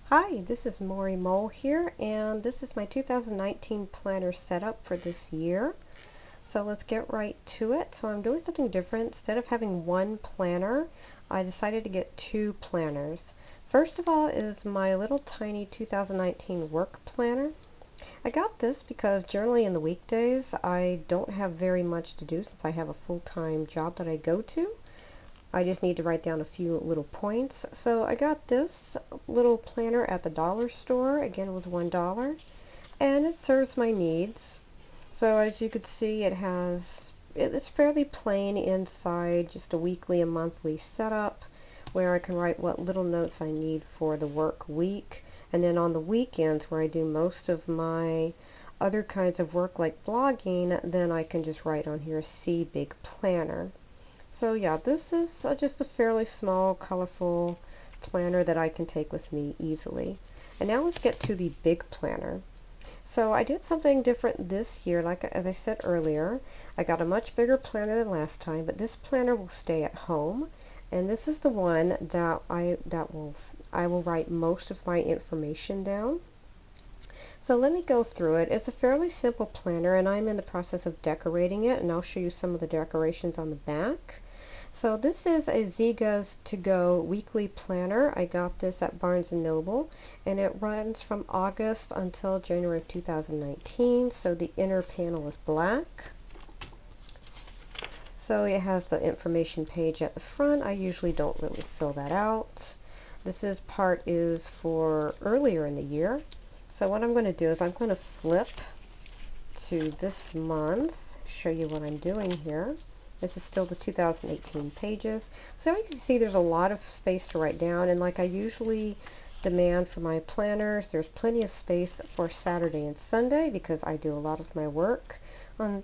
Hi, this is Maury Mole here, and this is my 2019 planner setup for this year. So let's get right to it. So I'm doing something different. Instead of having one planner, I decided to get two planners. First of all is my little tiny 2019 work planner. I got this because generally in the weekdays I don't have very much to do since I have a full-time job that I go to. I just need to write down a few little points. So I got this little planner at the dollar store. Again, it was $1. And it serves my needs. So as you could see, it's fairly plain inside, just a weekly and monthly setup where I can write what little notes I need for the work week. And then on the weekends where I do most of my other kinds of work like blogging, then I can just write on here, see big planner. So yeah, this is just a fairly small, colorful planner that I can take with me easily. And now let's get to the big planner. So I did something different this year, as I said earlier. I got a much bigger planner than last time, but this planner will stay at home. And this is the one that I will write most of my information down. So let me go through it. It's a fairly simple planner, and I'm in the process of decorating it, and I'll show you some of the decorations on the back. So this is a Ziga To Go Weekly planner. I got this at Barnes & Noble, and it runs from August until January of 2019. So the inner panel is black. So it has the information page at the front. I usually don't really fill that out. This part is for earlier in the year. So what I'm going to do is I'm going to flip to this month, show you what I'm doing here. This is still the 2018 pages. So you can see there's a lot of space to write down, and like I usually demand for my planners, there's plenty of space for Saturday and Sunday because I do a lot of my work on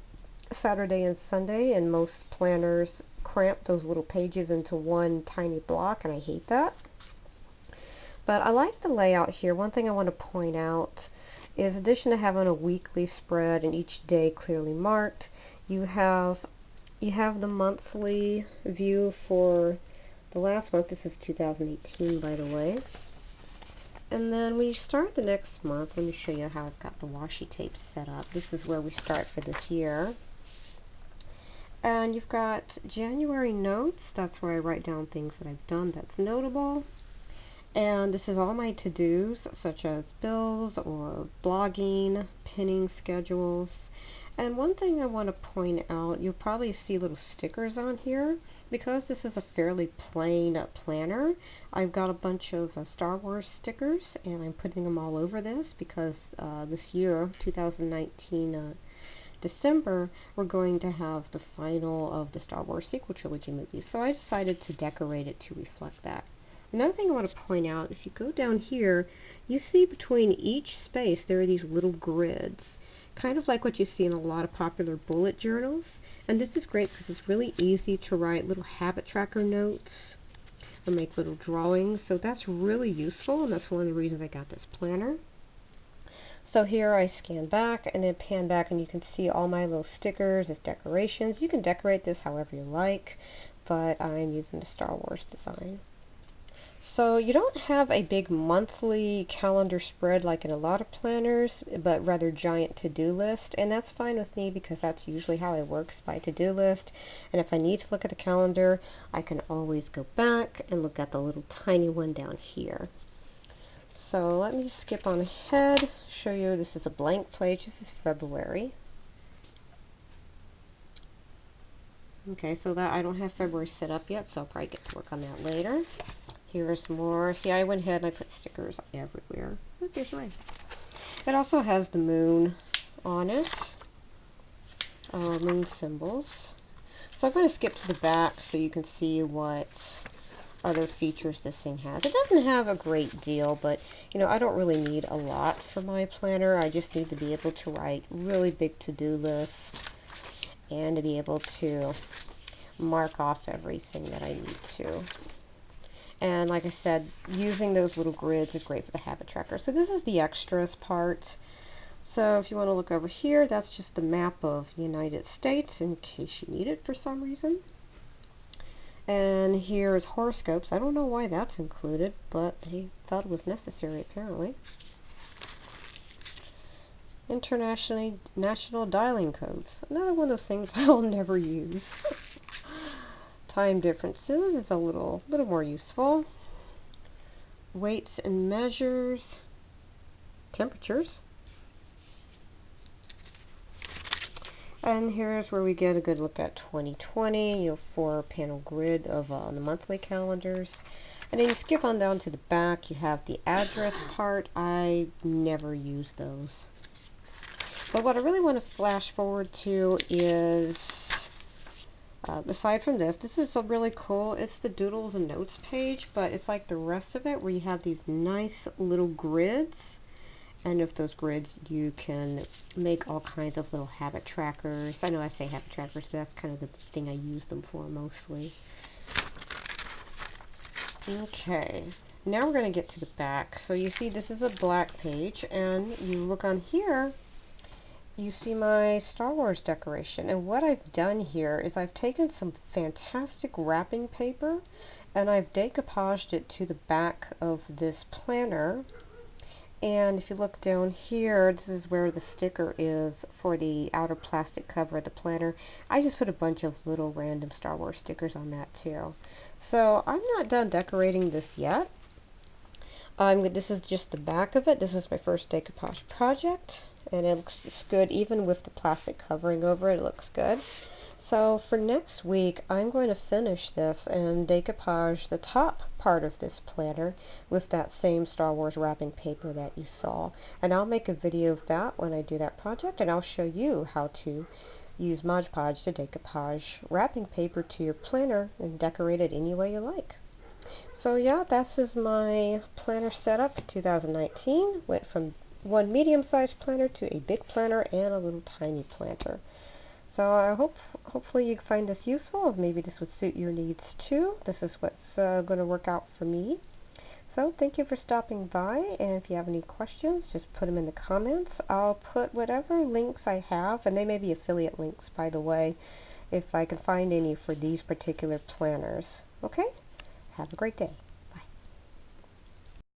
Saturday and Sunday, and most planners cramp those little pages into one tiny block, and I hate that. But I like the layout here. One thing I want to point out is, in addition to having a weekly spread and each day clearly marked, you have the monthly view for the last month. This is 2018, by the way. And then when you start the next month, let me show you how I've got the washi tape set up. This is where we start for this year. And you've got January notes. That's where I write down things that I've done that's notable. And this is all my to-dos, such as bills or blogging, pinning schedules. And one thing I want to point out, you'll probably see little stickers on here. Because this is a fairly plain planner, I've got a bunch of Star Wars stickers, and I'm putting them all over this because this year, 2019 December, we're going to have the final of the Star Wars sequel trilogy movies. So I decided to decorate it to reflect that. Another thing I want to point out, if you go down here, you see between each space there are these little grids, kind of like what you see in a lot of popular bullet journals. And this is great because it's really easy to write little habit tracker notes or make little drawings. So that's really useful, and that's one of the reasons I got this planner. So here I scan back and then pan back, and you can see all my little stickers as decorations. You can decorate this however you like, but I'm using the Star Wars design. So you don't have a big monthly calendar spread like in a lot of planners, but rather giant to-do list, and that's fine with me because that's usually how I work, by to-do list. And if I need to look at the calendar, I can always go back and look at the little tiny one down here. So let me skip on ahead, show you this is a blank page. This is February. Okay, so that I don't have February set up yet, so I'll probably get to work on that later. Here's more. See, I went ahead and I put stickers everywhere. Look, there's Ray. It also has the moon on it. Moon symbols. So I'm going to skip to the back so you can see what other features this thing has. It doesn't have a great deal, but you know, I don't really need a lot for my planner. I just need to be able to write really big to-do lists and to be able to mark off everything that I need to. And like I said, using those little grids is great for the habit tracker. So this is the extras part. So if you want to look over here, that's just the map of the United States in case you need it for some reason. And here's horoscopes. I don't know why that's included, but he thought it was necessary apparently. National dialing codes. Another one of those things I'll never use. Time differences is a little more useful. Weights and measures. Temperatures. And here's where we get a good look at 2020, 4-panel grid of the monthly calendars. And then you skip on down to the back, you have the address part. I never use those. But what I really want to flash forward to is, aside from this is really cool. It's the Doodles and Notes page, but it's like the rest of it where you have these nice little grids. And with those grids, you can make all kinds of little habit trackers. I know I say habit trackers, but that's kind of the thing I use them for mostly. Okay, now we're going to get to the back. So you see this is a black page, and you look on here, you see my Star Wars decoration. And what I've done here is I've taken some fantastic wrapping paper, and I've decoupaged it to the back of this planner. And if you look down here, this is where the sticker is for the outer plastic cover of the planner. I just put a bunch of little random Star Wars stickers on that too. So I'm not done decorating this yet. This is just the back of it. This is my first decoupage project, and it looks good even with the plastic covering over it. It looks good. So for next week, I'm going to finish this and decoupage the top part of this planner with that same Star Wars wrapping paper that you saw. And I'll make a video of that when I do that project, and I'll show you how to use Mod Podge to decoupage wrapping paper to your planner and decorate it any way you like. So yeah, this is my planner setup for 2019. Went from one medium-sized planner to a big planner and a little tiny planter. So I hopefully you find this useful. Maybe this would suit your needs too. This is what's going to work out for me. So thank you for stopping by, and if you have any questions, just put them in the comments. I'll put whatever links I have, and they may be affiliate links, by the way, if I can find any for these particular planners. Okay? Have a great day.